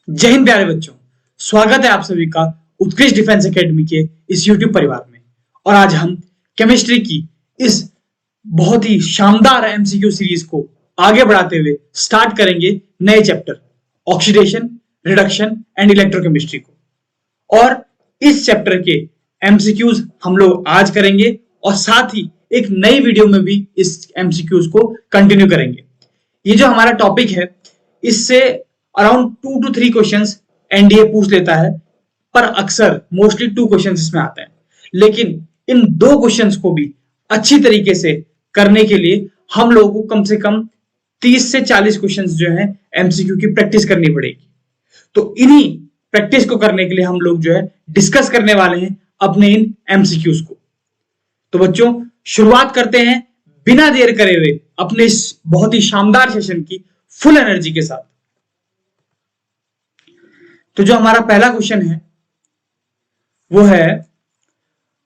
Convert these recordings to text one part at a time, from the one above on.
जय हिंद प्यारे बच्चों। स्वागत है आप सभी का उत्कृष्ट डिफेंस एकेडमी के इस यूट्यूब परिवार में। और आज हम केमिस्ट्री की इस बहुत ही शानदार एमसीक्यू सीरीज को आगे बढ़ाते हुए स्टार्ट करेंगे नए chapter oxidation, reduction and electrochemistry को। और इस चैप्टर के एमसीक्यूज हम लोग आज करेंगे और साथ ही एक नई वीडियो में भी इस एमसीक्यूज को कंटिन्यू करेंगे। ये जो हमारा टॉपिक है इससे अराउंड 2 to 3 क्वेश्चंस एनडीए पूछ लेता है, पर अक्सर मोस्टली 2 क्वेश्चंस इसमें आते हैं। लेकिन इन 2 क्वेश्चंस को भी अच्छी तरीके से करने के लिए हम लोगों को कम से कम 30 से 40 क्वेश्चंस जो है एमसीक्यू की प्रैक्टिस करनी पड़ेगी। तो इन्हीं प्रैक्टिस को करने के लिए हम लोग जो है डिस्कस करने वाले हैं अपने इन एमसीक्यूज को। तो बच्चों शुरुआत करते हैं बिना देर करे हुए अपने इस बहुत ही शानदार सेशन की फुल एनर्जी के साथ। तो जो हमारा पहला क्वेश्चन है वो है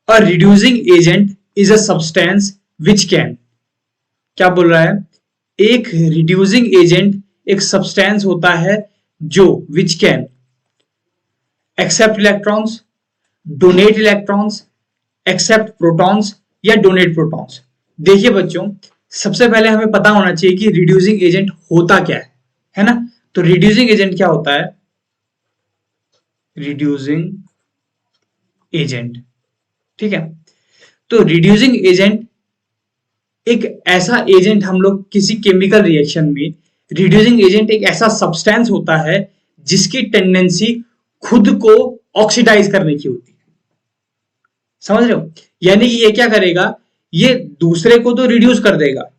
अ reducing agent is a substance which can. क्या बोल रहा है? एक रिड्यूसिंग एजेंट एक सब्सटेंस होता है जो which can accept electrons, donate electrons, accept protons या डोनेट प्रोटॉन्स। देखिए बच्चों, सबसे पहले हमें पता होना चाहिए कि रिड्यूसिंग एजेंट होता क्या है ना? तो रिड्यूसिंग एजेंट क्या होता है? रिड्यूसिंग एजेंट, ठीक है। तो रिड्यूसिंग एजेंट एक ऐसा एजेंट, हम लोग किसी केमिकल रिएक्शन में रिड्यूसिंग एजेंट एक ऐसा सब्सटेंस होता है जिसकी टेंडेंसी खुद को ऑक्सीडाइज करने की होती है। समझ रहे हो? यानी कि ये क्या करेगा, ये दूसरे को तो रिड्यूस कर देगा।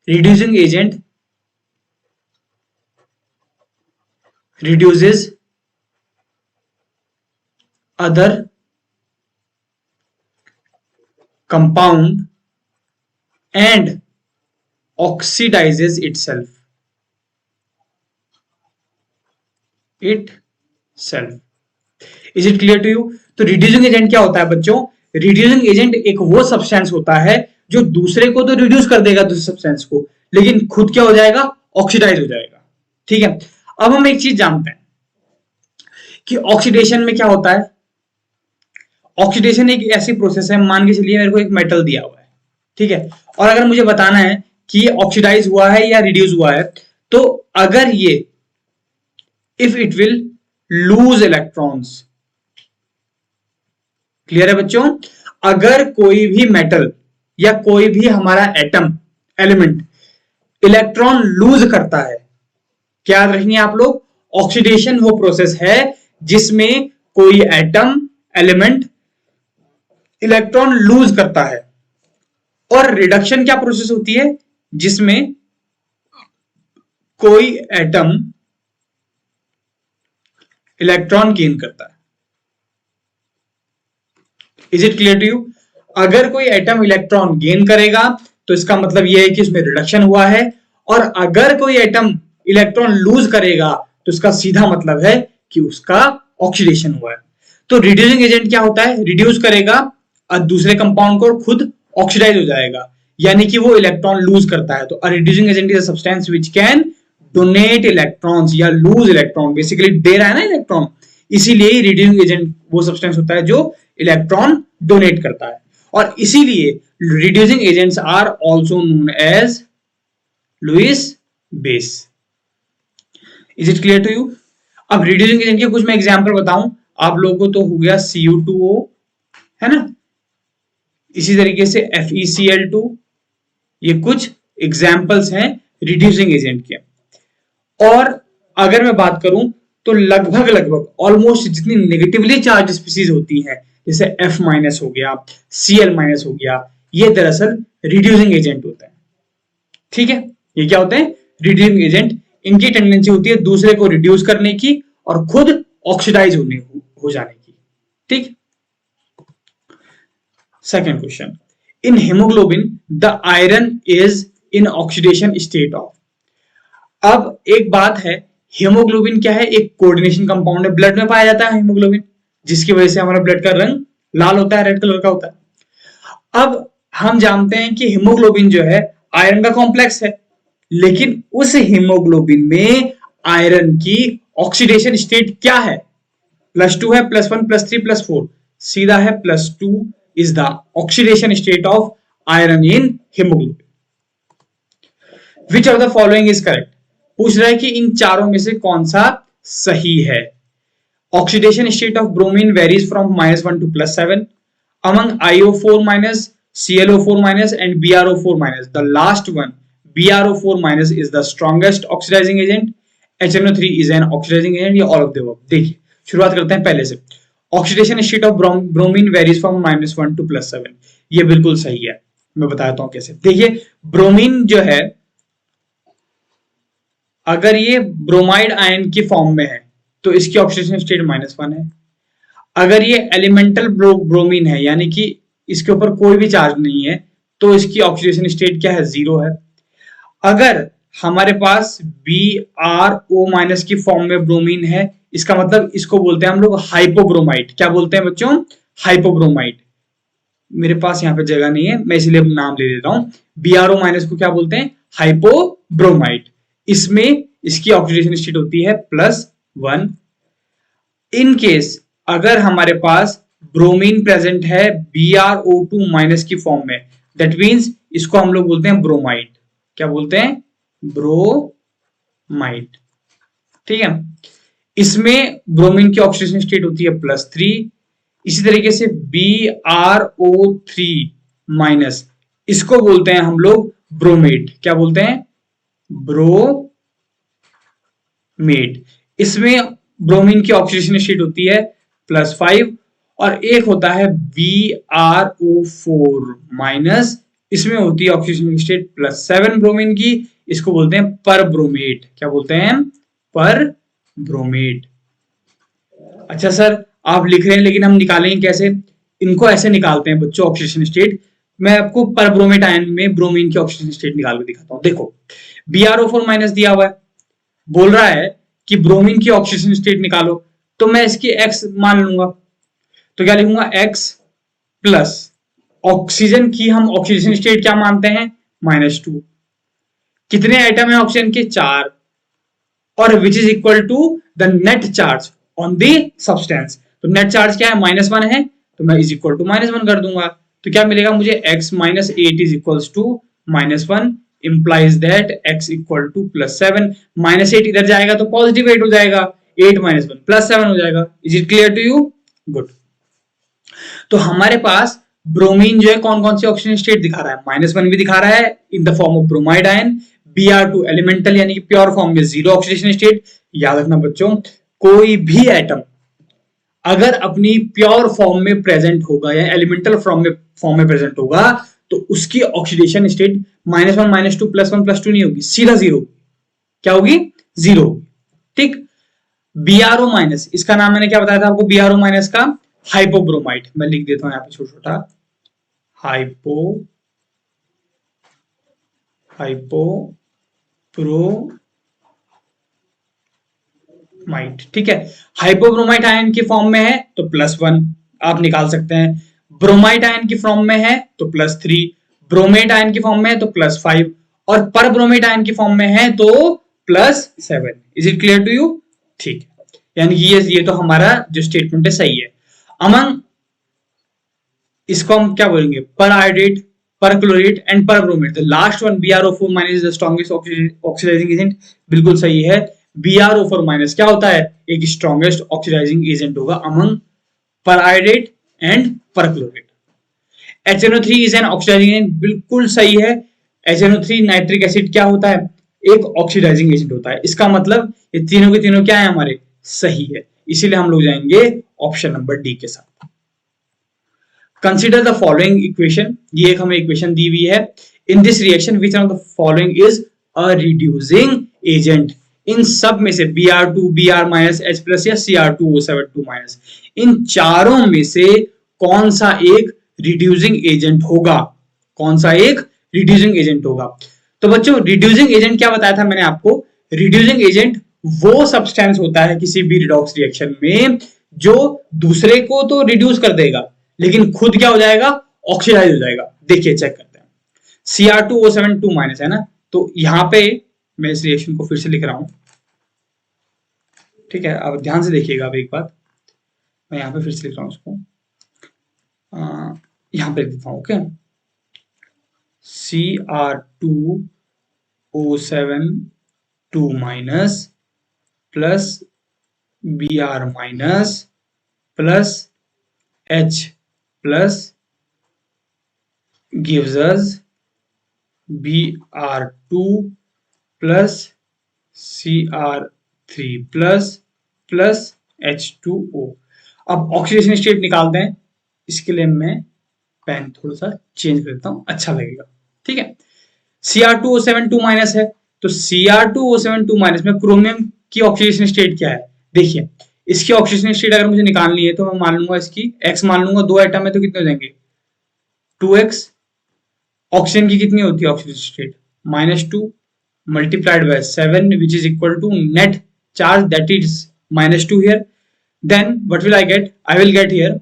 Reducing agent reduces other compound and oxidizes itself. Is it clear to you? तो रिड्यूसिंग एजेंट क्या होता है बच्चों? रिड्यूसिंग एजेंट एक वो सब्सटेंस होता है जो दूसरे को तो रिड्यूस कर देगा दूसरे सब्सटेंस को, लेकिन खुद क्या हो जाएगा? ऑक्सीडाइज हो जाएगा। ठीक है। अब हम एक चीज जानते हैं कि ऑक्सीडेशन में क्या होता है। ऑक्सीडेशन एक ऐसी प्रोसेस है, मान के चलिए मेरे को एक मेटल दिया हुआ है, ठीक है, और अगर मुझे बताना है कि ये ऑक्सीडाइज हुआ है या रिड्यूस हुआ है, तो अगर ये if it will lose electrons, clear है बच्चों? अगर कोई भी मेटल या कोई भी हमारा एटम एलिमेंट इलेक्ट्रॉन लूज करता है, क्या याद रखेंगे आप लोग? ऑक्सीडेशन वो प्रोसेस है जिसमें कोई एटम एलिमेंट इलेक्ट्रॉन लूज करता है। और रिडक्शन क्या प्रोसेस होती है? जिसमें कोई एटम इलेक्ट्रॉन गेन करता है। Is it clear to you? अगर कोई एटम इलेक्ट्रॉन गेन करेगा तो इसका मतलब यह है कि उसमें रिडक्शन हुआ है, और अगर कोई एटम इलेक्ट्रॉन लूज करेगा तो इसका सीधा मतलब है कि उसका ऑक्सीडेशन हुआ है। तो रिड्यूसिंग एजेंट क्या होता है? रिड्यूस करेगा और दूसरे कंपाउंड को खुद ऑक्सीडाइज हो जाएगा, यानी कि वो इलेक्ट्रॉन लूज करता है। तो अ reducing agent is a substance which can donate electrons या लूज इलेक्ट्रॉन। बेसिकली दे रहा है ना इलेक्ट्रॉन, इसीलिए रिड्यूसिंग एजेंट वो सब्सटेंस होता है जो इलेक्ट्रॉन डोनेट करता है। और इसीलिए reducing agents are also known as Lewis base. Is it clear to you? अब रिड्यूसिंग एजेंट के कुछ मैं एग्जांपल बताऊं आप लोगों को। तो हो गया CU2O, है ना, इसी तरीके से FeCl2, ये कुछ एग्जांपल्स हैं रिड्यूसिंग एजेंट के। और अगर मैं बात करूं तो लगभग ऑलमोस्ट जितनी नेगेटिवली चार्ज स्पीसीज होती हैं, जैसे F- हो गया, Cl- हो गया, ये दरअसल रिड्यूसिंग एजेंट होते हैं। ठीक है, ये क्या होते हैं? Reducing agent. इनकी टेंडेंसी होती है दूसरे को रिड्यूस करने की और खुद ऑक्सीडाइज हो जाने की। ठीक। Second question, in haemoglobin the iron is in oxidation state of. अब एक बात है, हेमोग्लोबिन क्या है? एक कोऑर्डिनेशन कंपाउंड है, ब्लड में पाया जाता है हेमोग्लोबिन, जिसकी वजह से हमारा ब्लड का रंग लाल होता है, रेड कलर का होता है। अब हम जानते हैं कि हेमोग्लोबिन जो है आयरन का कॉम्प्लेक्स है, लेकिन उस हेमोग्लोबिन में आयरन की ऑक्सीडेशन स्टेट क्या है? +2 है, +1, +3, +4, सीधा है +2 is the oxidation state of iron in haemoglobin. Which of the following is correct? पूछ रहा है कि इन चारों में से कौन सा सही है। Oxidation state of bromine varies from -1 to +7 among IO4-, ClO4- and BrO4-. The last one, BrO4- is the strongest oxidizing agent. HNO3 is an oxidizing agent, या all of the above। देखिए शुरुआत करते हैं पहले से। Oxidation state of bromine varies from -1 to +7, ये बिल्कुल सही है। मैं बताता हूं कैसे। देखिए ब्रोमीन जो है, अगर ये ब्रोमाइड आयन की फॉर्म में है तो इसकी ऑक्सीडेशन स्टेट -1 है। अगर ये एलिमेंटल ब्रोमीन है, यानी कि इसके ऊपर कोई भी चार्ज नहीं है, तो इसकी ऑक्सीडेशन स्टेट क्या है? 0 है। अगर हमारे पास BrO- की फॉर्म में ब्रोमीन है, इसका मतलब इसको बोलते हैं हम लोग हाइपोब्रोमाइड। क्या बोलते हैं बच्चों? हाइपोब्रोमाइड। मेरे पास यहाँ पे जगह नहीं है, मैं इसलिए नाम ले लेता हूं। BrO- को क्या बोलते हैं? हाइपोब्रोमाइड। इसमें इसकी ऑक्सीडेशन स्टेट होती है +1। इन केस अगर हमारे पास ब्रोमीन प्रेजेंट है BrO2- की फॉर्म में, दैट मीन्स इसको हम लोग बोलते हैं ब्रोमाइड। क्या बोलते हैं? ब्रोमाइड। ठीक है। इसमें ब्रोमीन की ऑक्सीडेशन स्टेट होती है +3। इसी तरीके से BrO3-, इसको बोलते हैं हम लोग ब्रोमेट। क्या बोलते हैं? ब्रोमेट। इसमें ब्रोमीन की ऑक्सीडेशन स्टेट होती है +5। और एक होता है BrO4-, इसमें होती है ऑक्सीडेशन स्टेट +7 ब्रोमीन की, इसको बोलते हैं पर ब्रोमेट। क्या बोलते हैं? पर ब्रोमेट। अच्छा सर आप लिख रहे हैं लेकिन हम निकालेंगे कैसे? इनको ऐसे निकालते हैं बच्चों ऑक्सीडेशन स्टेट। मैं आपको पर ब्रोमेट आयन में ब्रोमीन की ऑक्सीडेशन स्टेट निकाल के दिखाता हूं। देखो BrO4- दिया हुआ है, बोल रहा है कि ब्रोमीन की ऑक्सीडेशन स्टेट निकालो, तो मैं इसकी x मान लूंगा। तो क्या लिखूंगा? x प्लस ऑक्सीजन की हम ऑक्सीडेशन स्टेट क्या मानते हैं? -2। कितने आइटम है ऑक्सीजन के? 4। और which is equal to the net charge on the substance. तो नेट चार्ज क्या है? -1 है, तो मैं इज इक्वल टू -1 कर दूंगा। तो क्या मिलेगा मुझे? x - 8 is equals to -1 implies that x equal to +7। -8 इधर जाएगा तो पॉजिटिव 8 हो जाएगा, 8 - 1 +7 हो जाएगा। Is it clear to you? Good. तो हमारे पास ब्रोमीन जो है कौन कौन सी ऑक्सीजन स्टेट दिखा रहा है? -1 भी दिखा रहा है in the form of bromide ion. Br2 elemental यानी कि प्योर फॉर्म में 0 ऑक्सीडेशन स्टेट। याद रखना बच्चों, कोई भी एटम अगर अपनी प्योर फॉर्म में प्रेजेंट होगा या एलिमेंटल फॉर्म में प्रेजेंट होगा, तो उसकी ऑक्सीडेशन स्टेट -1, -2, +1, +2 नहीं होगी, सीधा 0। क्या होगी? 0। ठीक। BrO-, इसका नाम मैंने क्या बताया था आपको? BrO- का हाइपोब्रोमाइड। मैं लिख देता हूं यहां पे छोटा छोटा, हाइपोब्रोमाइड। ठीक है। हाइपोब्रोमाइड आयन की फॉर्म में है तो +1 आप निकाल सकते हैं। ब्रोमाइड आयन की फॉर्म में है तो +3। ब्रोमेट आयन की फॉर्म में है तो +5। और पर ब्रोमेट आयन की फॉर्म में है तो +7। Is it clear to you? ठीक है। यानी कि ये तो हमारा जो स्टेटमेंट है सही है। अमंग इसको हम क्या बोलेंगे? Periodate, perchlorate and perbromate. The last one BrO4- is the strongest oxidising agent. बिल्कुल सही है। BrO4- क्या होता है? एक स्ट्रॉन्गेस्ट ऑक्सीडाइजिंग एजेंट होगा among periodate and perchlorate. HNO3 is an oxidising agent. बिल्कुल सही है। HNO3 नाइट्रिक एसिड क्या होता है? एक ऑक्सीडाइजिंग एजेंट होता है। इसका मतलब ये तीनों के तीनों क्या है हमारे? सही है। इसीलिए हम लोग जाएंगे ऑप्शन नंबर डी के साथ। Consider the following equation. ये एक हमें इक्वेशन दी हुई है। In this reaction which of the following is a reducing agent? इन सब में से Br2, Br- H+ या Cr2O7 इन चारों में से कौन सा एक रिड्यूसिंग एजेंट होगा? कौन सा एक रिड्यूसिंग एजेंट होगा? तो बच्चों रिड्यूसिंग एजेंट क्या बताया था मैंने आपको? रिड्यूसिंग एजेंट वो सब्सटेंस होता है किसी भी रिडॉक्स रिएक्शन में जो दूसरे को तो रिड्यूस कर देगा लेकिन खुद क्या हो जाएगा? ऑक्सीडाइज हो जाएगा। देखिए चेक करते हैं। Cr2O7 2- है ना, तो यहां पे मैं इस रिएक्शन को फिर से लिख रहा हूं। ठीक है, अब ध्यान से देखिएगा। अब एक बात मैं यहाँ पे फिर से लिख रहा हूँ उसको, यहाँ पे लिख देता हूँ। Okay, Cr2O7 minus plus Br minus plus H plus gives us Br2 plus Cr3 plus H2O। अब ऑक्सीडेशन स्टेट निकालते हैं, इसके लिए मैं पेन थोड़ा सा चेंज कर देता हूं, अच्छा लगेगा। ठीक है, Cr2O7 माइनस है, तो Cr2O7 माइनस में क्रोमियम की ऑक्सीडेशन स्टेट क्या है? देखिए, इसकी ऑक्सीडेशन स्टेट अगर मुझे निकालनी है तो मैं मान लूंगा इसकी x मान लूंगा, 2 एटम है तो कितने हो जाएंगे 2x। ऑक्सीजन की कितनी होती है oxidation state? -2 multiplied by 7 which is equal to net charge, that is -2 here. Then what will I get? I will get here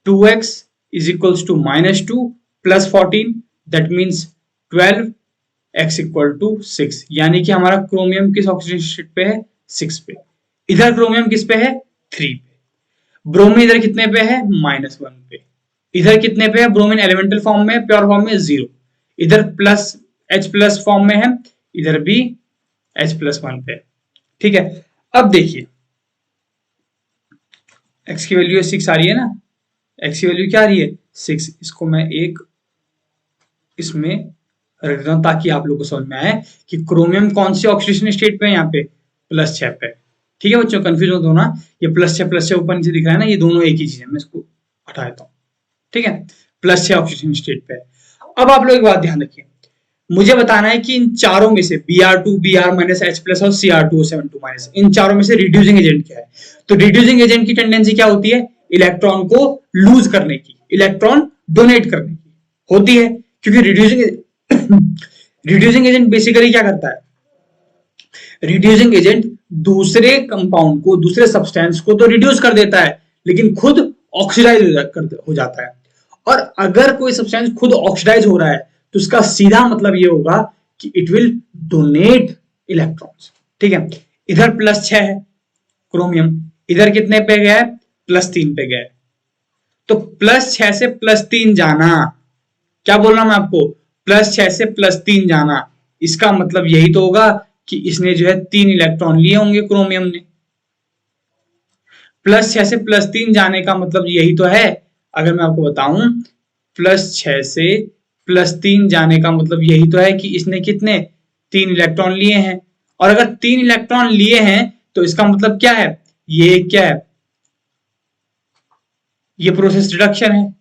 2x is equals to -2 plus 14, that means 12, x equal to 6। यानी कि हमारा chromium किस oxygen state पे है? 6 पे। इधर chromium किस पे है? 3 पे। ब्रोमीन इधर कितने पे है? -1 पे। इधर कितने पे है? ब्रोमीन एलिमेंटल फॉर्म में, प्योर फॉर्म में 0। इधर प्लस H प्लस फॉर्म में है, इधर भी H+1 पे। ठीक है, अब देखिए x की वैल्यू 6 आ रही है ना, x की वैल्यू क्या आ रही है? 6। इसको मैं एक इसमें रख देता हूं ताकि आप लोगों को समझ में आए कि क्रोमियम कौन सी ऑक्सीडेशन स्टेट पे है, यहाँ पे +6 पे। ठीक है बच्चों, कंफ्यूज मत होना, ये +6 ऊपर नीचे दिख रहा है ना, ये दोनों एक ही चीज है। मैं इसको हटा देता हूँ। ठीक है, +6 ऑक्सीडेशन स्टेट पे। अब आप लोग एक बात ध्यान रखिए, मुझे बताना है कि इन चारों में से Br2, Br minus H plus और Cr2O7 माइनस, इन चारों में से रिड्यूसिंग एजेंट क्या है? तो रिड्यूसिंग एजेंट की टेंडेंसी क्या होती है? इलेक्ट्रॉन को लूज करने की, इलेक्ट्रॉन डोनेट करने की होती है। क्योंकि रिड्यूसिंग एजेंट बेसिकली क्या करता है? रिड्यूसिंग एजेंट दूसरे कंपाउंड को, दूसरे सब्सटेंस को तो रिड्यूस कर देता है, लेकिन खुद ऑक्सीडाइज हो जाता है। और अगर कोई सब्सटेंस खुद ऑक्सीडाइज हो रहा है तो उसका सीधा मतलब ये होगा कि इट विल डोनेट इलेक्ट्रॉन्स। ठीक है, इधर +6 है क्रोमियम, इधर कितने पे गया है? +3 पे गया है। तो +6 से +3 जाना, क्या बोल रहा हूं मैं आपको? +6 से +3 जाना, इसका मतलब यही तो होगा कि इसने जो है 3 इलेक्ट्रॉन लिए होंगे क्रोमियम ने। +6 से +3 जाने का मतलब यही तो है। अगर मैं आपको बताऊं, +6 से +3 जाने का मतलब यही तो है कि इसने कितने 3 इलेक्ट्रॉन लिए हैं। और अगर 3 इलेक्ट्रॉन लिए हैं तो इसका मतलब क्या है? ये क्या है? ये प्रोसेस रिडक्शन है।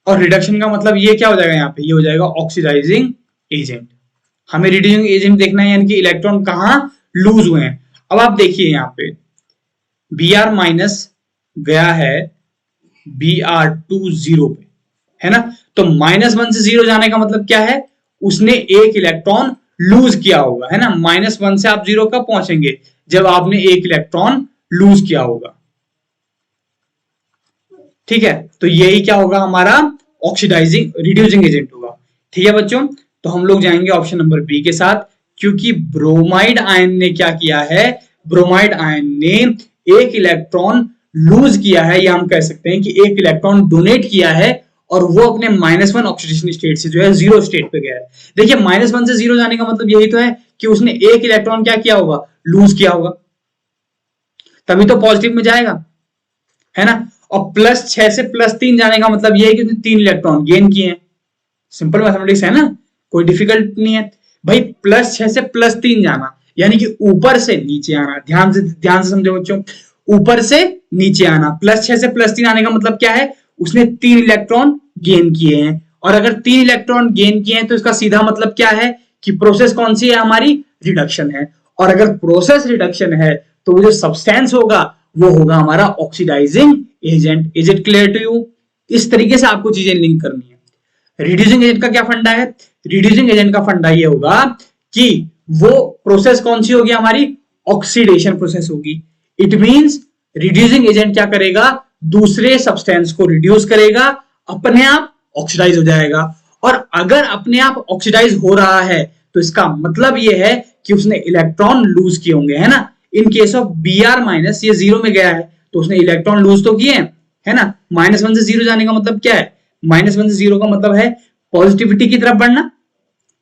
और रिडक्शन का मतलब ये क्या हो जाएगा? यहाँ पे ये हो जाएगा ऑक्सीडाइजिंग एजेंट। हमें रिड्यूसिंग एजेंट देखना है, यानी कि इलेक्ट्रॉन कहां लूज हुए हैं। अब आप देखिए यहाँ पे Br माइनस गया है Br2 0 पे, है ना? तो -1 से 0 जाने का मतलब क्या है? उसने एक इलेक्ट्रॉन लूज किया होगा, है ना? -1 से आप 0 कब पहुंचेंगे? जब आपने एक इलेक्ट्रॉन लूज किया होगा। ठीक है, तो यही क्या होगा? हमारा ऑक्सीडाइजिंग रिड्यूसिंग एजेंट होगा। ठीक है बच्चों, तो हम लोग जाएंगे ऑप्शन नंबर बी के साथ, क्योंकि ब्रोमाइड आयन ने क्या किया है? ब्रोमाइड आयन ने एक इलेक्ट्रॉन लूज किया है, या हम कह सकते हैं कि एक इलेक्ट्रॉन डोनेट किया है, और वो अपने -1 ऑक्सीडेशन स्टेट से जो है 0 स्टेट पे गया है। देखिए, -1 से 0 जाने का मतलब यही तो है कि उसने एक इलेक्ट्रॉन क्या किया होगा? लूज किया होगा, तभी तो पॉजिटिव में जाएगा, है ना? और +6 से +3 जाने का मतलब यह है कि उसने 3 इलेक्ट्रॉन गेन किए हैं। सिंपल मैथमेटिक्स है ना, कोई डिफिकल्ट नहीं है भाई। +6 से +3 जाना यानी कि ऊपर से नीचे आना। ध्यान से समझो बच्चों, ऊपर से नीचे आना। +6 से +3 आने का मतलब क्या है? उसने 3 इलेक्ट्रॉन गेन किए हैं, और अगर 3 इलेक्ट्रॉन गेन किए हैं तो इसका सीधा मतलब क्या है कि प्रोसेस कौन सी है? हमारी रिडक्शन है। और अगर प्रोसेस रिडक्शन है तो वो जो सब्सटेंस होगा वो होगा हमारा oxidising agent. Is it clear to you? इस तरीके से आपको चीजें लिंक करनी है। रिड्यूसिंग एजेंट का क्या फंडा है? रिड्यूसिंग एजेंट का फंडा ये होगा कि वो प्रोसेस कौन सी होगी? हमारी ऑक्सीडेशन प्रोसेस होगी। इट मींस रिड्यूसिंग एजेंट क्या करेगा? दूसरे सब्सटेंस को रिड्यूस करेगा, अपने आप ऑक्सीडाइज हो जाएगा। और अगर अपने आप ऑक्सीडाइज हो रहा है तो इसका मतलब यह है कि उसने इलेक्ट्रॉन लूज किए होंगे, है ना? इन केस ऑफ Br- ये जीरो में गया है तो उसने इलेक्ट्रॉन लूज तो किए हैं, है ना। -1 से जीरो जाने का मतलब क्या है, -1 से जीरो का मतलब है पॉजिटिविटी की तरफ बढ़ना।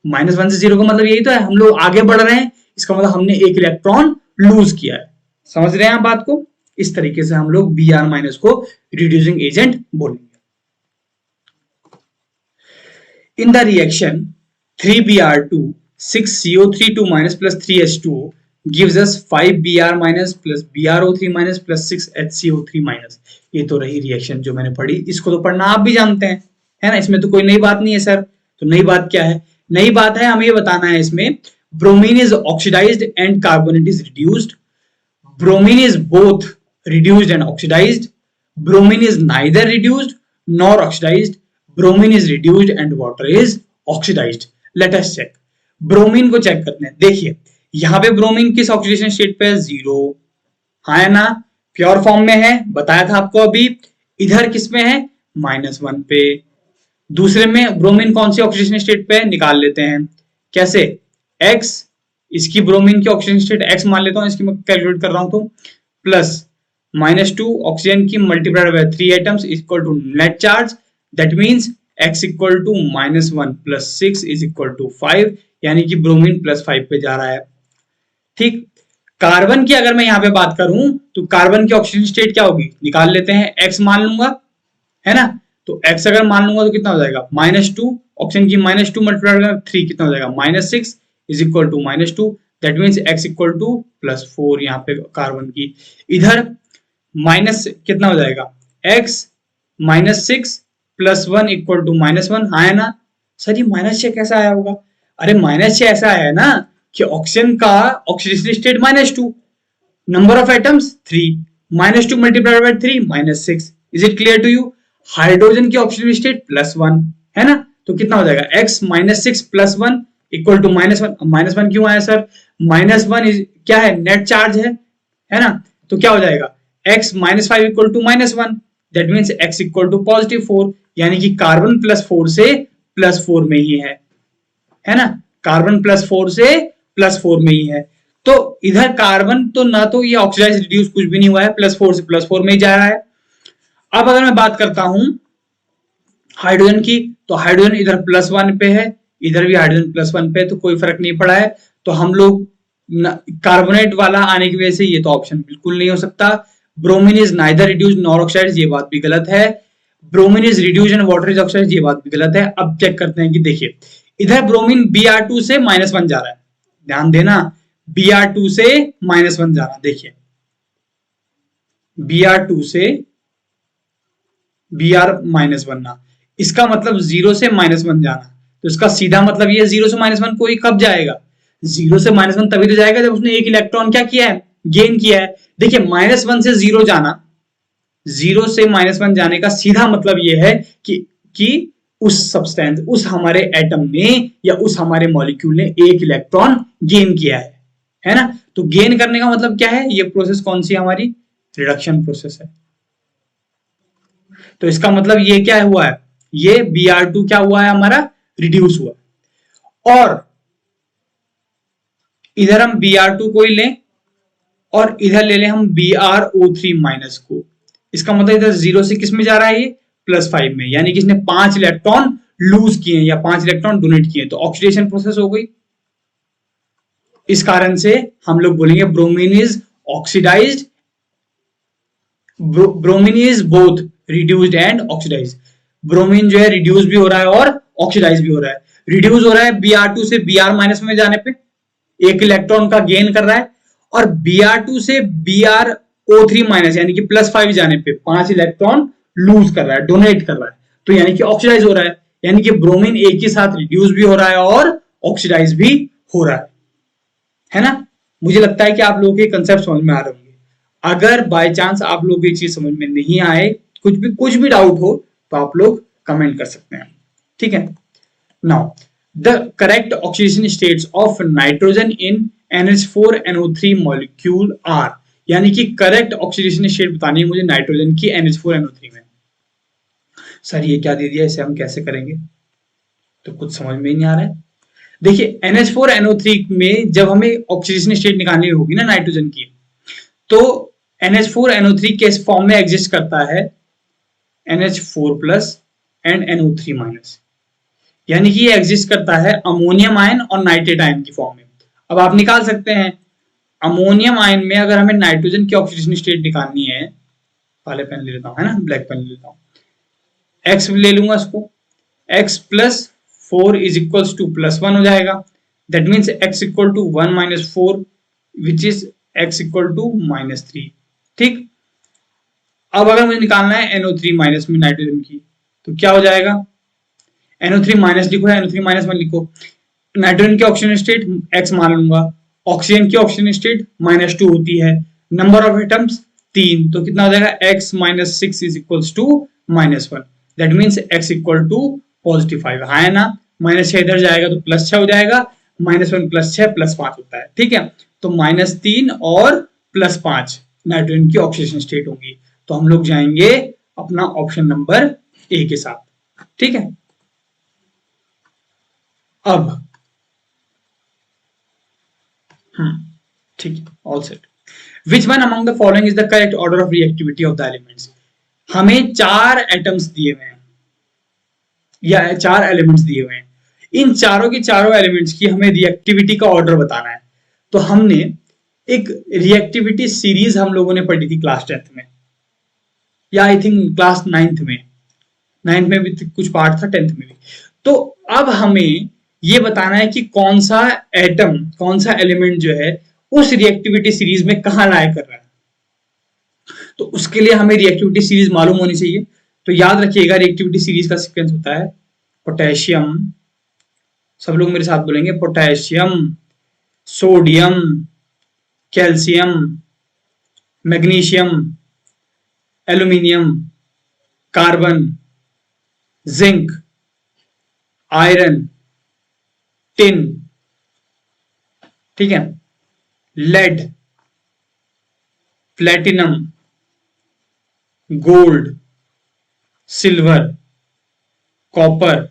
-1 से जीरो का मतलब यही तो है, हम लोग आगे बढ़ रहे हैं, इसका मतलब हमने एक इलेक्ट्रॉन लूज किया है। समझ रहे हैं आप बात को? इस तरीके से हम लोग Br- को रिड्यूसिंग एजेंट बोलेंगे। In the reaction 3Br2 6CO3 plus 3H2O gives us 5Br- plus BrO3- plus 6HCO3-। ये तो रही रिएक्शन जो मैंने पढ़ी, इसको तो पढ़ना आप भी जानते हैं, है ना। इसमें तो कोई नई बात नहीं है सर। तो नई बात क्या है? नई बात है हमें ये बताना है इसमें bromine is oxidised and carbonate is reduced, bromine is both reduced and oxidized, bromine is neither reduced nor oxidized, bromine is reduced and water is oxidized। let us check, bromine को चेक करते हैं। देखिए यहां पे bromine किस oxidation state पे है, zero, हाँ है ना, प्योर फॉर्म में है, बताया था आपको अभी। इधर किस में है, -1 पे। दूसरे में ब्रोमीन कौन सी ऑक्सीडेशन स्टेट पे है, निकाल लेते हैं। कैसे, x, इसकी ब्रोमीन की ऑक्सीजन स्टेट x मान लेता हूं, इसकी मैं कैलकुलेट कर रहा हूं तो प्लस -2 ऑक्सीजन की multiplied by 3 atoms equal to net charge, that means x equal to -1 plus 6 is equal to 5, यानी कि ब्रोमीन +5 पे जा रहा है। ठीक, कार्बन की अगर मैं यहां पे बात करूं तो कार्बन की ऑक्सीजन स्टेट क्या होगी, निकाल लेते हैं, x मान लूंगा, है ना। तो x अगर मान लूंगा तो कितना हो जाएगा, -2 ऑक्सीजन की -2 मल्टीप्लाइड बाय 3 कितना हो जाएगा, -6 is equal to -2, that means x equal to +4 यहाँ पे कार्बन की। इधर माइनस कितना हो जाएगा, x -6 +1 इक्वल टू -1, हाँ है ना। सर ये -6 कैसा आया होगा, अरे -6 ऐसा है ना कि ऑक्सीजन का oxidation state -2, number of atoms 3, -2 multiplied by 3 -6, is it clear to you. Hydrogen की ऑक्सीजन स्टेट +1, है ना, तो कितना हो जाएगा, x -6 +1 इक्वल टू -1, -1 क्यों आया सर, -1 क्या है, नेट चार्ज है ना। तो क्या हो जाएगा, x -5 equal to -1, that means x equal to +4, यानी कि कार्बन +4 से +4 में ही है ना, कार्बन +4 से +4 में ही है। तो इधर कार्बन तो ना तो ये ऑक्सीडाइज रिड्यूस कुछ भी नहीं हुआ है, +4 से +4 में ही जा रहा है। अब अगर मैं बात करता हूं हाइड्रोजन की, तो हाइड्रोजन इधर +1 पे है, इधर भी हाइड्रोजन +1 पे, तो कोई फर्क नहीं पड़ा है। तो हम लोग कार्बोनेट वाला आने की वजह से ये तो ऑप्शन बिल्कुल नहीं हो सकता। Bromine is neither reduced nor oxide, ये बात भी गलत है। Bromine is reduced and water is oxide, ये बात भी गलत है। अब चेक करते हैं कि देखिए इधर ब्रोमीन Br2 से -1 जा रहा है, ध्यान देना, Br2 से -1 जा रहा है। देखिए Br2 से Br- बनना, इसका मतलब 0 से -1 जाना, तो इसका सीधा मतलब ये 0 से -1 कोई कब जाएगा, 0 से -1 तभी तो जाएगा जब उसने एक इलेक्ट्रॉन क्या किया है, गेन किया है। देखिए -1 से 0 जाना, 0 से -1 जाने का सीधा मतलब ये है कि उस सब्सटेंस, उस हमारे एटम ने या उस हमारे मॉलिक्यूल ने एक इलेक्ट्रॉन गेन किया है ना। तो गेन करने का मतलब क्या है, ये प्रोसेस कौन सी हमारी, रिडक्शन प्रोसेस है। तो इसका मतलब ये क्या हुआ है, ये Br2 क्या हुआ है हमारा, रिड्यूस हुआ। और इधर हम Br2 को ही लें और इधर ले लें हम BrO3- को, इसका मतलब इधर 0 से किस में जा रहा है, ये +5 में, यानी कि इसने 5 इलेक्ट्रॉन लूज किए या 5 इलेक्ट्रॉन डोनेट किए, तो ऑक्सीडेशन प्रोसेस हो गई। इस कारण से हम लोग बोलेंगे bromine is oxidised, bromine is both reduced and oxidised. Bromine जो है रिड्यूस भी हो रहा है और ऑक्सीडाइज भी हो रहा है। रिड्यूस हो रहा है Br2 से Br- में जाने पे, एक इलेक्ट्रॉन का गेन कर रहा है, और Br2 से BrO3- यानी कि +5 जाने पे 5 इलेक्ट्रॉन लूज कर रहा है, डोनेट कर रहा है, तो यानी कि ऑक्सीडाइज हो रहा है, यानी कि ब्रोमीन एक ही साथ रिड्यूस भी हो रहा है और ऑक्सीडाइज भी हो रहा है ना। मुझे लगता है कि आप लोगों के कंसेप्ट समझ में आ रहे होंगे। अगर बाय चांस आप लोग ये चीज समझ में नहीं आए, कुछ भी डाउट हो तो आप लोग कमेंट कर सकते हैं, ठीक है। Now the correct oxidation states of nitrogen in NH4NO3 molecule are, यानी कि करेक्ट ऑक्सीडेशन स्टेट बतानी है मुझे नाइट्रोजन की NH4NO3 में। सर ये क्या दे दिया, इसे हम कैसे करेंगे, तो कुछ समझ में ही नहीं आ रहा है। देखिए NH4NO3 में जब हमें ऑक्सीडेशन स्टेट निकालनी होगी ना नाइट्रोजन की, तो NH4NO3 किस फॉर्म में एग्जिस्ट करता है? NH4+ एंड NO3-, यानी कि ये एग्जिस्ट करता है अमोनियम आयन और नाइट्रेट आयन की फॉर्म में। अब आप निकाल सकते हैं, अमोनियम आयन में अगर हमें नाइट्रोजन की ऑक्सीडेशन स्टेट निकालनी है, काले पेन ले लेता हूं, है ना, ब्लैक पेन ले लेता हूं, x ले लूंगा इसको, x+4 इज इक्वल्स टू +1 हो जाएगा, that means x equal to 1 - 4 which is x equal to -3। ठीक, अब अगर मुझे निकालना है NO3- में नाइट्रोजन की, तो क्या हो जाएगा? NO3- लिखो या NO3- मत लिखो, नाइट्रोजन की ऑक्सीजन स्टेट x मान लूंगा, ऑक्सीजन की ऑक्सीजन स्टेट -2 होती है, नंबर ऑफ एटम्स 3, तो कितना हो जाएगा? x - 6 is equals to -1, that means x equal to +5 है ना, -6 इधर जाएगा तो +6 हो जाएगा, -1 + 6 +5 होता है। ठीक है, तो -3 और +5 नाइट्रोजन की ऑक्सीजन स्टेट होंगी, तो हम लोग जाएंगे अपना ऑप्शन नंबर ए के साथ। ठीक है, अब ठीक है, all set. Which one among the following is the correct order of reactivity of the elements? हमें 4 एटम्स दिए हुए हैं या 4 एलिमेंट्स दिए हुए हैं, इन चारों की चारों एलिमेंट्स की हमें रिएक्टिविटी का ऑर्डर बताना है। तो हमने एक रिएक्टिविटी सीरीज हम लोगों ने पढ़ी थी क्लास 10th में, या आई थिंक क्लास 9th में, 9th में भी कुछ पार्ट था, 10th में भी। तो अब हमें ये बताना है कि कौन सा एटम, कौन सा एलिमेंट जो है उस रिएक्टिविटी सीरीज में कहां लाया कर रहा है। तो उसके लिए हमें रिएक्टिविटी सीरीज मालूम होनी चाहिए। तो याद रखिएगा, रिएक्टिविटी सीरीज का सीक्वेंस होता है पोटेशियम, सब लोग मेरे साथ बोलेंगे, potassium, sodium, calcium, magnesium, aluminium, carbon, zinc, iron, tin, ठीक है, lead, platinum, gold, silver, copper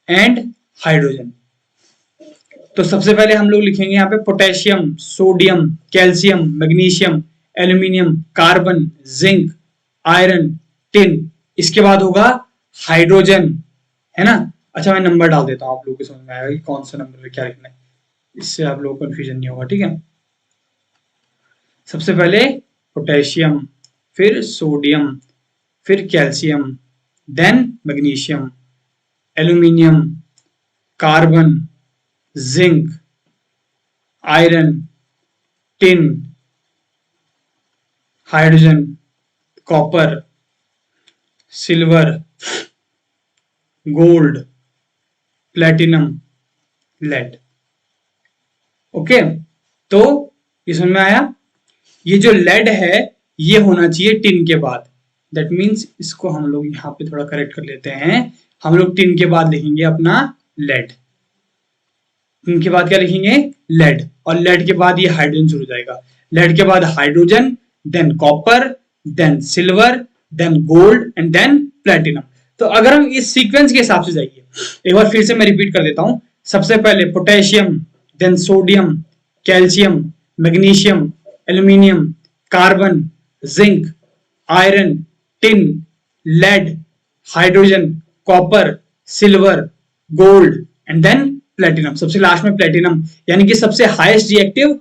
and hydrogen. तो सबसे पहले हम लोग लिखेंगे यहाँ पे potassium, sodium, calcium, magnesium, aluminium, carbon, zinc, iron, tin. इसके बाद होगा हाइड्रोजन, है ना। अच्छा, मैं नंबर डाल देता हूं, आप लोगों को समझ में आएगा कि कौन सा नंबर में क्या लिखना है, इससे आप लोगों को कंफ्यूजन नहीं होगा। ठीक है, सबसे पहले पोटेशियम, फिर सोडियम, फिर calcium, then magnesium, aluminium, carbon, zinc, iron, tin, hydrogen, copper, silver, gold, platinum, lead. Okay, तो ये समझ में आया। ये जो लेड है ये होना चाहिए टिन के बाद, दैट मीन्स इसको हम लोग यहाँ पे थोड़ा करेक्ट कर लेते हैं। हम लोग टिन के बाद लिखेंगे अपना लेड, टिन के बाद क्या लिखेंगे? लेड, और लेड के बाद ये हाइड्रोजन शुरू हो जाएगा, लेड के बाद hydrogen, then copper, then silver, then gold and then platinum. तो अगर हम इस सीक्वेंस के हिसाब से जाइए, एक बार फिर से मैं रिपीट कर देता हूं, सबसे पहले potassium, then sodium, calcium, magnesium, aluminium, carbon, zinc, iron, tin, lead, hydrogen, copper, silver, gold and then platinum. सबसे लास्ट में प्लेटिनम, यानी कि सबसे हाईएस्ट रिएक्टिव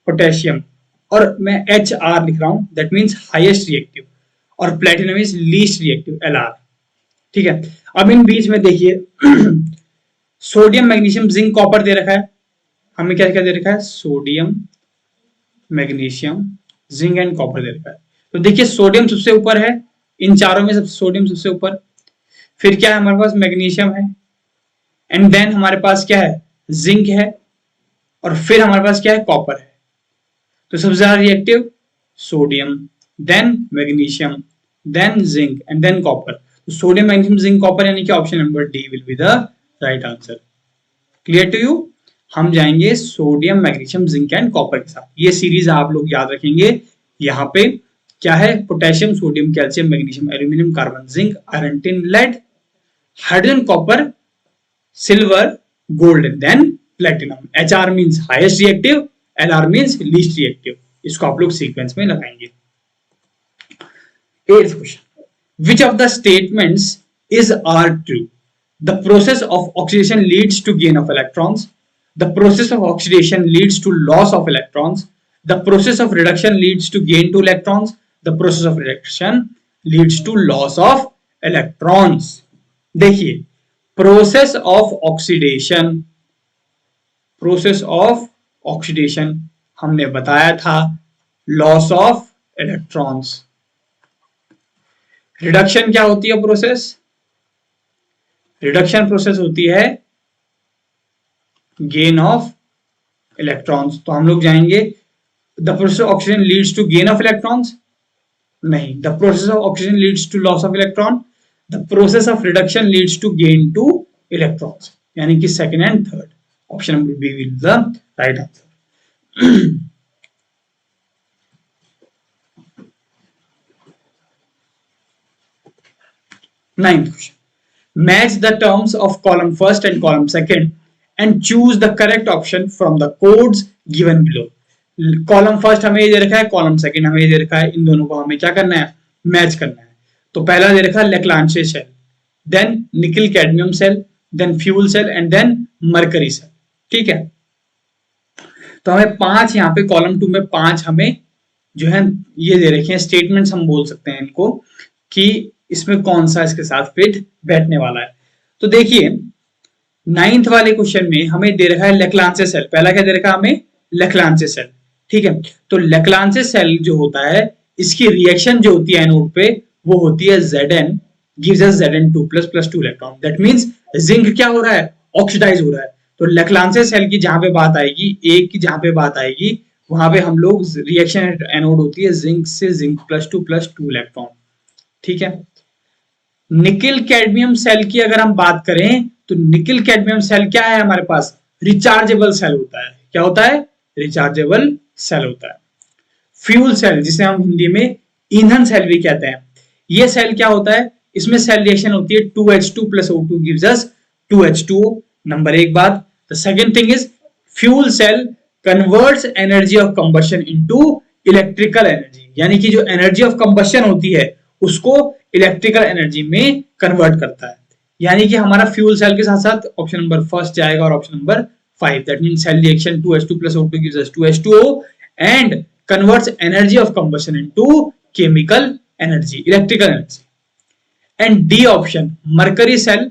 पोटेशियम, और मैं HR लिख रहा हूं, दैट मींस हाईएस्ट रिएक्टिव, और platinum is least reactive, LR। ठीक है, अब इन बीच में देखिए सोडियम, मैग्नीशियम, जिंक, कॉपर दे रखा है, हमें क्या क्या दे रखा है? Sodium, magnesium, zinc and copper दे रखा है। तो देखिए सोडियम सबसे ऊपर है, इन चारों में सोडियम सबसे ऊपर, फिर क्या है हमारे पास? मैग्नीशियम है, एंड देन हमारे पास क्या है? जिंक है, और फिर हमारे पास क्या है? कॉपर है। तो सबसे ज्यादा reactive sodium, then magnesium, then zinc and then copper. तो सोडियम, मैग्नीशियम, जिंक, कॉपर, यानी कि option number D will be the right answer. Clear to you? हम जाएंगे sodium, magnesium, zinc and copper के साथ। ये सीरीज आप लोग याद रखेंगे। यहाँ पे क्या है? Potassium, sodium, calcium, magnesium, aluminium, carbon, zinc, iron, tin, lead, hydrogen, copper, silver, gold, then platinum. HR means highest reactive, LR means least reactive. इसको आप लोग सीक्वेंस में लगाएंगे। 8th question, which of the statements is are true? The process of oxidation leads to gain of electrons. The process of oxidation leads to loss of electrons. The process of reduction leads to gain to electrons. The process of reduction leads to loss of electrons. देखिए, process of oxidation हमने बताया था loss of electrons. Reduction क्या होती है process? Reduction process होती है gain of electrons. तो हम लोग जाएंगे the process of oxygen leads to gain of electrons, नहीं, the process of oxygen leads to loss of electron, the process of reduction leads to gain to electrons, यानी कि second and third option number B will be the right answer. Ninth question. Match the terms of column first and column second and choose the correct option from the codes given below. Column first हमें ये दे रखा है, column second हमें ये दे रखा है, इन दोनों को हमें क्या करना है? मैच करना है। तो पहला दे रखा है Leclanche cell, then nickel cadmium cell, then fuel cell and then mercury cell. ठीक है, तो हमें 5 यहाँ पे कॉलम 2 में 5 हमें जो है ये दे रखे हैं स्टेटमेंट्स, हम बोल सकते हैं इनको कि इसमें कौन सा इसके साथ फिट बैठने वाला है। तो देखिए 9th वाले क्वेश्चन में हमें दे रखा है लेक्लांचे सेल, पहला क्या दे रखा है हमें? लेक्लांचे सेल। ठीक है, तो लेक्लांचे सेल जो होता है इसकी रिएक्शन जो होती है एनोड पे वो होती है Zn gives us Zn2 + 2 electron. That means zinc क्या हो रहा है? ऑक्सीडाइज हो रहा है। तो लेक्लांचे सेल की जहां पे बात आएगी, एक की जहां पे बात आएगी वहां पे हम लोग रिएक्शन एनोड होती है जिंक से जिंक +2 + 2 इलेक्ट्रॉन। ठीक है, निकल कैडमियम सेल की अगर हम बात करें तो निकल कैडमियम सेल क्या है हमारे पास? रिचार्जेबल सेल होता है। क्या होता है? रिचार्जेबल सेल होता है। फ्यूल सेल जिसे हम हिंदी में ईंधन सेल भी कहते हैं, ये सेल क्या होता है? इसमें सेल रिएक्शन होती है 2H2 + O2 gives us 2H2O। नंबर एक बात। The second thing is fuel cell converts energy of combustion into electrical energy, यानी कि जो एनर्जी ऑफ कंबशन होती है उसको इलेक्ट्रिकल एनर्जी में कन्वर्ट करता है। यानी कि हमारा फ्यूल सेल के साथ साथ ऑप्शन नंबर फर्स्ट जाएगा और option number 5, that means cell reaction 2H2 + O2 gives us 2H2O and converts energy of combustion into chemical energy, electrical energy. And D option, mercury cell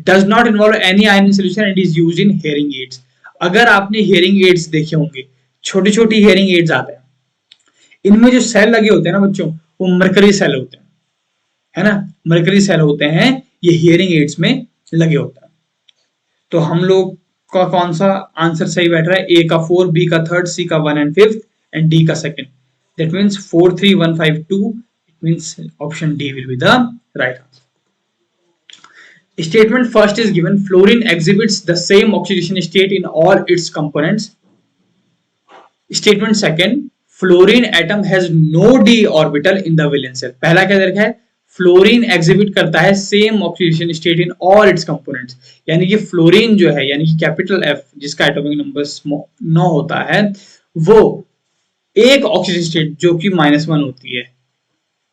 does not involve any iron in solution and is used in hearing aids. अगर आपने hearing aids देखे होंगे, छोटी छोटी hearing aids आते हैं, इनमें जो सेल लगे होते हैं ना बच्चों, वो मरकरी सेल होते हैं, है ना? मरकरी सेल होते हैं, ये हियरिंग एड्स में लगे होते हैं। तो हम लोग का कौन सा आंसर सही बैठ रहा है? ए का 4, बी का 3rd, सी का 1 and 5th एंड डी का 2nd। That means 4 3 1 5 2, it means option D will be the right answer. Statement first is given, fluorine exhibits the same oxidation state in all its components. Statement second, fluorine atom has no d orbital in the valence shell. पहला क्या दे रखा है? फ्लोरीन एग्जिबिट करता है same oxidation state in all its components, यानी कि फ्लोरीन जो है, यानी कि कैपिटल F जिसका एटॉमिक नंबर 9 होता है, वो एक ऑक्सीडेशन स्टेट जो कि -1 होती है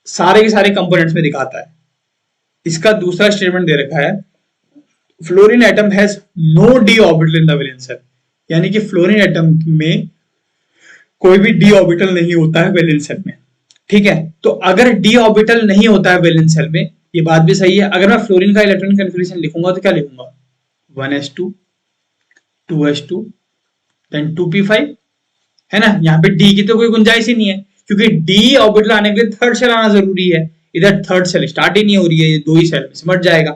सारे के सारे कंपोनेंट्स में दिखाता है। इसका दूसरा स्टेटमेंट दे रखा है, fluorine atom has no d orbital in the valence shell, यानी कि फ्लोरीन एटम में कोई भी d ऑर्बिटल नहीं होता है वैलेंस शेल में। ठीक है, तो अगर d ऑर्बिटल नहीं होता है वैलेंस शेल में, ये बात भी सही है। अगर मैं फ्लोरीन का इलेक्ट्रॉनिक कन्फिगरेशन लिखूंगा तो क्या लिखूंगा? 1s2 2s2 देन 2p5, है ना? यहाँ पे d की तो कोई गुंजाइश ही नहीं है, क्योंकि d ऑर्बिटल आने के लिए थर्ड शेल आना जरूरी है। इधर थर्ड सेल स्टार्ट ही नहीं हो रही है, ये दो ही सेल में सिमट जाएगा।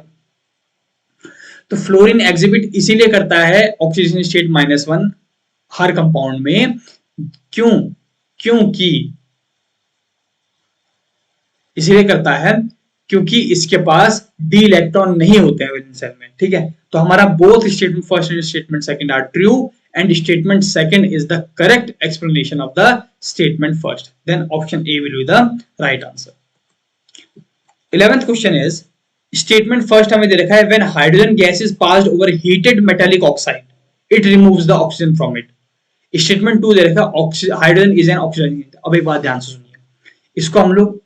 तो फ्लोरीन एग्जिबिट इसीलिए करता है ऑक्सीडेशन स्टेट -1 हर कंपाउंड में, क्योंकि इसीलिए करता है क्योंकि इसके पास d इलेक्ट्रॉन नहीं होते हैं वैलेंस शेल में। ठीक है, तो हमारा both statement first and statement second are true and statement second is the correct explanation of the statement first, then option A will be the right answer. 11th question is, statement first हमें दे रखा है, when hydrogen gas is passed over heated metallic oxide it removes the oxygen from it. Statement 2 दे रखा है hydrogen is an oxidising agent. अब एक बात ध्यान से सुनिए, इसको हम लोग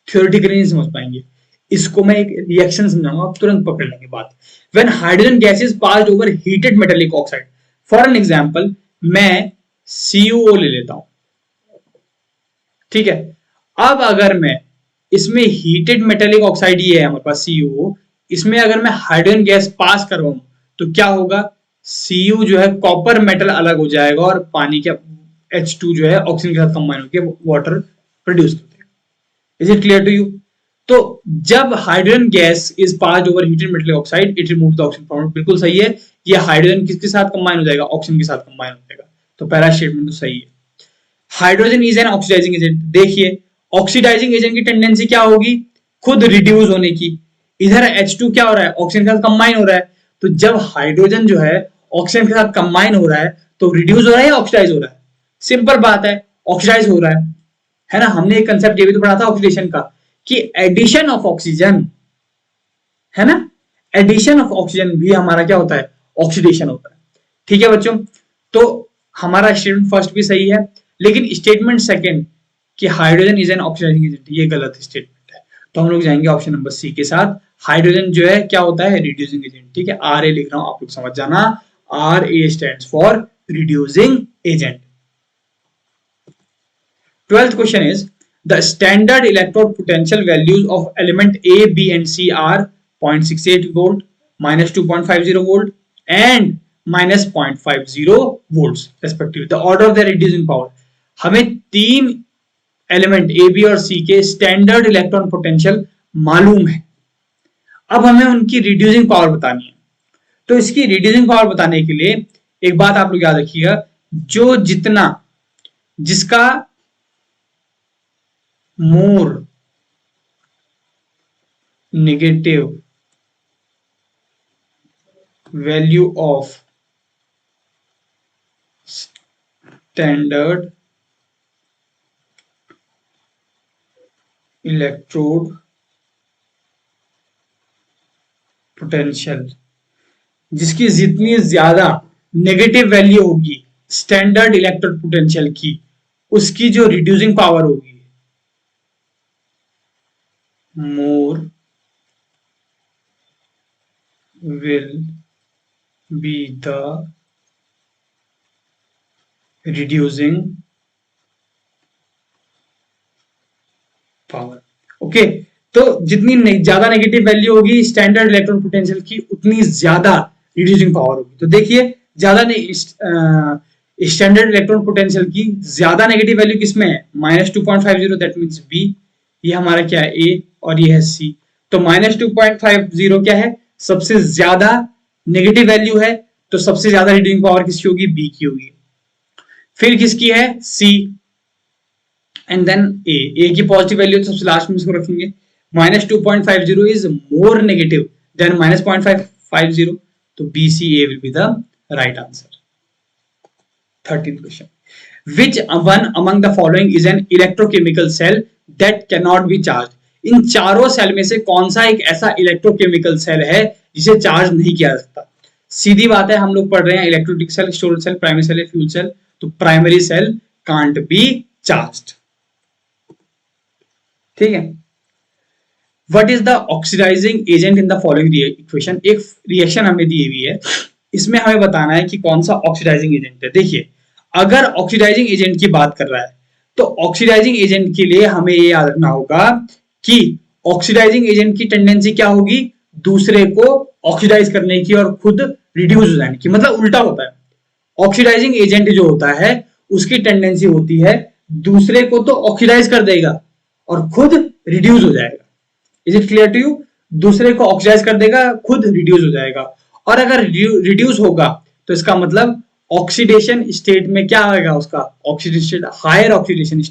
थ्योरेटिकली नहीं समझ पाएंगे, इसको मैं एक रिएक्शन समझाऊंगा, आप तुरंत पकड़ लेंगे बात। When hydrogen gas is passed over heated metallic oxide, for an example मैं CuO ले लेता हूं, ठीक है। अब अगर मैं इसमें हीटेड मेटेलिक ऑक्साइड ये है हमारे पास CuO, इसमें अगर मैं हाइड्रोजन गैस पास करवाऊं तो क्या होगा, Cu जो है कॉपर मेटल अलग हो जाएगा और पानी के H2 जो है ऑक्सीजन के साथ कंबाइन होकर वाटर प्रोड्यूस करते हैं। Is it clear to you? तो जब hydrogen gas is passed over heated metallic oxide it removes the oxygen from it, बिल्कुल सही है। ये हाइड्रोजन किसके साथ कंबाइन हो जाएगा, ऑक्सीजन के साथ कंबाइन हो जाएगा, तो पहला स्टेटमेंट तो सही है। Hydrogen is an oxidising agent, देखिए ऑक्सीडाइजिंग एजेंट की टेंडेंसी क्या होगी, खुद रिड्यूस होने की। इधर H2 क्या हो रहा है, ऑक्सीजन के साथ कंबाइन हो रहा है, तो जब हाइड्रोजन जो है ऑक्सीजन के साथ कंबाइन हो रहा है तो रिड्यूस हो रहा है या ऑक्सीडाइज हो रहा है, सिंपल बात है, ऑक्सीडाइज हो रहा है ना। हमने एक कंसेप्ट ये भी तो पढ़ा था ऑक्सीडेशन का कि एडिशन ऑफ ऑक्सीजन, है ना, एडिशन ऑफ ऑक्सीजन भी हमारा क्या होता है, ऑक्सीडेशन होता है। ठीक है बच्चों, तो हमारा स्टेटमेंट फर्स्ट भी सही है, लेकिन स्टेटमेंट सेकंड कि hydrogen is an oxidising agent, ये गलत स्टेटमेंट है। तो हम लोग जाएंगे ऑप्शन नंबर सी के साथ, हाइड्रोजन जो है क्या होता है, रिड्यूसिंग एजेंट। ठीक है, RA लिख रहा हूं, आप लोग समझ जाना, RA stands for reducing agent. 12th question is the standard electrode potential values of element A, B and C are 0.68 volt, minus 2.50 volt and minus 0.50 volts respectively. The order of their reducing power. हमें तीन element A, B और C के standard electron potential मालूम है, अब हमें उनकी reducing power बतानी है। तो इसकी रिड्यूसिंग पावर बताने के लिए एक बात आप लोग याद रखिएगा, जो जितना जिसका more negative value of standard electrode potential, जिसकी जितनी ज्यादा नेगेटिव वैल्यू होगी स्टैंडर्ड इलेक्ट्रोड पोटेंशियल की, उसकी जो रिड्यूसिंग पावर होगी more will be the reducing power. Okay, तो जितनी ज्यादा नेगेटिव वैल्यू होगी स्टैंडर्ड इलेक्ट्रॉन पोटेंशियल की, उतनी ज्यादा रिड्यूसिंग पावर होगी। तो देखिए ज्यादा स्टैंडर्ड इलेक्ट्रॉन पोटेंशियल की ज्यादा नेगेटिव वैल्यू किसमें है, -2.50, दैट मींस बी, ये हमारा क्या है ए और ये है सी। तो -2.50 क्या है, सबसे ज्यादा नेगेटिव वैल्यू है, तो सबसे ज्यादा रीडिंग पावर किसकी होगी, बी की होगी। फिर किसकी है, सी, एंड देन ए की पॉजिटिव वैल्यू तो सबसे लास्ट में इसको रखेंगे। -2.50 इज मोर नेगेटिव देन -0.50, तो B C A will be the right answer. 13th question, which one among the following is an electrochemical cell that cannot be charged? इन चारों cell में से कौन सा एक ऐसा इलेक्ट्रोकेमिकल सेल है जिसे चार्ज नहीं किया जा सकता? सीधी बात है, हम लोग पढ़ रहे हैं electrolytic cell, storage cell, primary cell, fuel cell, तो primary cell can't be charged. ठीक है, what is the oxidising agent in the following equation? एक रिएक्शन हमें दी हुई है, इसमें हमें बताना है कि कौन सा ऑक्सीडाइजिंग एजेंट है। देखिए अगर ऑक्सीडाइजिंग एजेंट की बात कर रहा है तो ऑक्सीडाइजिंग एजेंट के लिए हमें ये याद रखना होगा कि ऑक्सीडाइजिंग एजेंट की टेंडेंसी क्या होगी, दूसरे को ऑक्सीडाइज करने की और खुद रिड्यूस हो जाने की, मतलब उल्टा होता है। ऑक्सीडाइजिंग एजेंट जो होता है उसकी टेंडेंसी होती है दूसरे को तो ऑक्सीडाइज कर देगा और खुद रिड्यूस हो जाएगा। Is it clear to you? दूसरे को ऑक्सीडाइज कर देगा, खुद रिड्यूस हो जाएगा, और अगर रिड्यूस होगा तो इसका मतलब ऑक्सीडेशन स्टेट में क्या आएगा, उसका ऑक्सीडेशन हायर ऑक्सीडेशन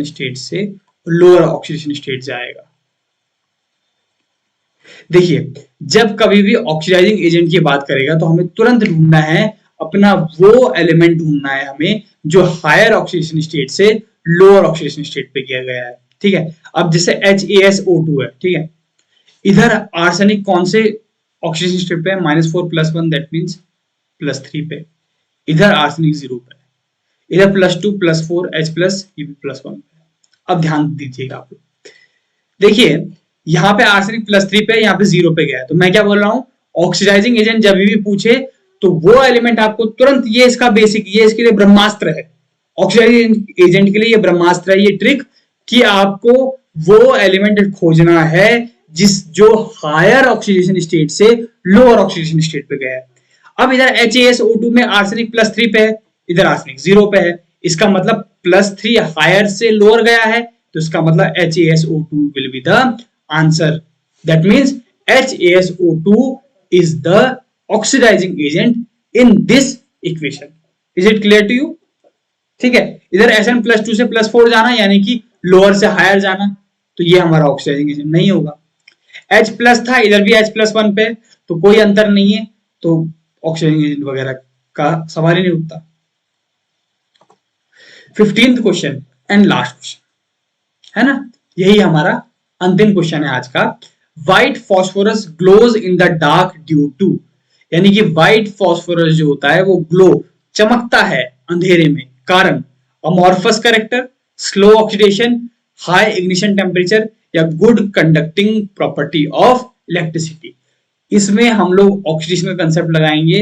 स्टेट से लोअर ऑक्सीडेशन स्टेट जाएगा। देखिए जब कभी भी ऑक्सीडाइजिंग एजेंट की बात करेगा तो हमें तुरंत ढूंढना है अपना वो एलिमेंट ढूंढना है हमें जो हायर ऑक्सीडेशन स्टेट से लोअर ऑक्सीडेशन स्टेट पे किया गया है। ठीक है, अब जैसे HASO2 है, ठीक है, इधर आर्सेनिक कौन से ऑक्सीजन स्टेट पे -4 +1 दैट मीन्स +3 पे, इधर आर्सेनिक 0 पे, इधर +2 +4 H प्लस, ये भी +1 पे। अब ध्यान दीजिएगा आप लोग, देखिए यहाँ पे आर्सेनिक +3 पे, यहाँ पे 0 पे गया है, तो मैं क्या बोल रहा हूँ, ऑक्सीडाइजिंग एजेंट जब भी पूछे तो वो एलिमेंट आपको तुरंत, ये इसका बेसिक, ये इसके लिए ब्रह्मास्त्र है, ऑक्सीडाइजिंग एजेंट के लिए ये ब्रह्मास्त्र है, ये ट्रिक कि आपको वो एलिमेंट खोजना है जो हायर ऑक्सीडेशन स्टेट से लोअर ऑक्सीडेशन स्टेट पे गया है। अब इधर HASO2 में आर्सेनिक +3 पे है, इधर आर्सेनिक 0 पे है, इसका मतलब +3 हायर से लोअर गया है, तो इसका मतलब HASO2 will be the answer. That means HASO2 is the oxidizing agent in this equation. Is it clear to you? ठीक है, इधर Sn+2 से +4 जाना यानी कि लोअर से हायर जाना, तो ये हमारा ऑक्सीडाइजिंग एजेंट नहीं होगा। H प्लस था, इधर भी H+1 पे, तो कोई अंतर नहीं है, तो ऑक्सीडाइजिंग एजेंट वगैरह का सवाल ही नहीं उठता। 15th question and last question है ना, यही हमारा अंतिम क्वेश्चन है आज का। White phosphorus glows in the dark due to, यानी कि व्हाइट फॉस्फोरस जो होता है वो ग्लो, चमकता है अंधेरे में, कारण amorphous character, slow oxidation, high ignition temperature या good conducting property of electricity. इसमें हम लोग ऑक्सीडेशन का कंसेप्ट लगाएंगे।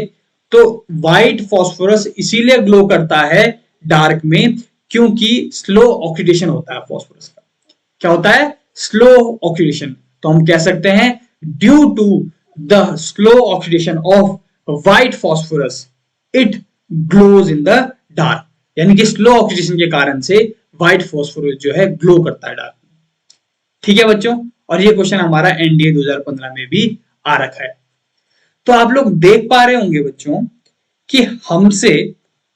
तो व्हाइट फॉस्फोरस इसीलिए ग्लो करता है डार्क में क्योंकि स्लो ऑक्सीडेशन होता है फॉस्फोरस का। क्या होता है? Slow oxidation. तो हम कह सकते हैं due to the slow oxidation of white phosphorus it glows in the dark, यानी कि स्लो ऑक्सीडेशन के कारण से व्हाइट फॉस्फोरस जो है ग्लो करता है डार्क में। ठीक है बच्चों, और ये क्वेश्चन हमारा एनडीए 2015 में भी आ रखा है। तो आप लोग देख पा रहे होंगे बच्चों कि हमसे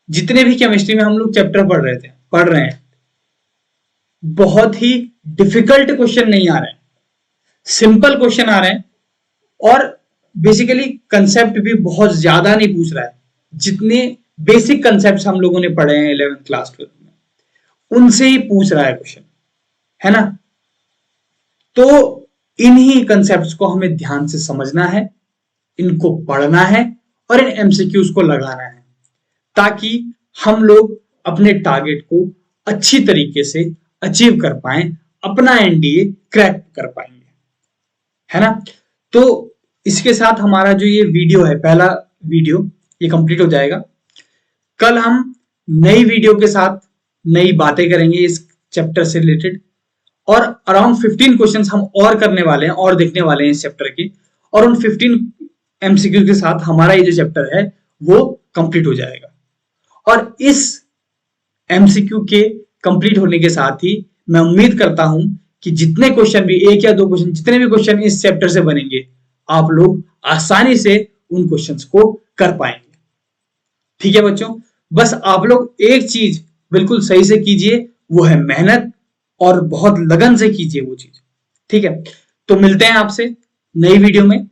जितने भी केमिस्ट्री में हम लोग चैप्टर पढ़ रहे हैं, बहुत ही डिफिकल्ट क्वेश्चन नहीं आ रहे हैं, सिंपल क्वेश्चन आ रहे हैं, और बेसिकली कंसेप्ट भी बहुत ज्यादा नहीं पूछ रहा है। जितने बेसिक कंसेप्ट हम लोगों ने पढ़े हैं 11th क्लास 12th में, उनसे ही पूछ रहा है क्वेश्चन, है ना। तो इन्हीं कंसेप्ट्स को हमें ध्यान से समझना है, इनको पढ़ना है और इन एमसीक्यूज को लगाना है, ताकि हम लोग अपने टारगेट को अच्छी तरीके से अचीव कर पाएं, अपना एनडीए क्रैक कर पाएंगे, है ना। तो इसके साथ हमारा जो ये वीडियो है, पहला वीडियो, ये कंप्लीट हो जाएगा। कल हम नई वीडियो के साथ नई बातें करेंगे इस चैप्टर से रिलेटेड, और अराउंड 15 क्वेश्चंस हम और करने वाले हैं और देखने वाले हैं इस चैप्टर के, और उन 15 एमसीक्यू के साथ हमारा ये जो चैप्टर है वो कंप्लीट हो जाएगा। और इस एमसीक्यू के कंप्लीट होने के साथ ही मैं उम्मीद करता हूं कि जितने क्वेश्चन भी, एक या दो क्वेश्चन, जितने भी क्वेश्चन इस चैप्टर से बनेंगे, आप लोग आसानी से उन क्वेश्चंस को कर पाएंगे। ठीक है बच्चों, बस आप लोग एक चीज बिल्कुल सही से कीजिए, वो है मेहनत, और बहुत लगन से कीजिए वो चीज। ठीक है, तो मिलते हैं आपसे नई वीडियो में।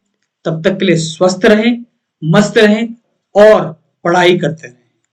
तब तक के लिए स्वस्थ रहें, मस्त रहें और पढ़ाई करते रहें।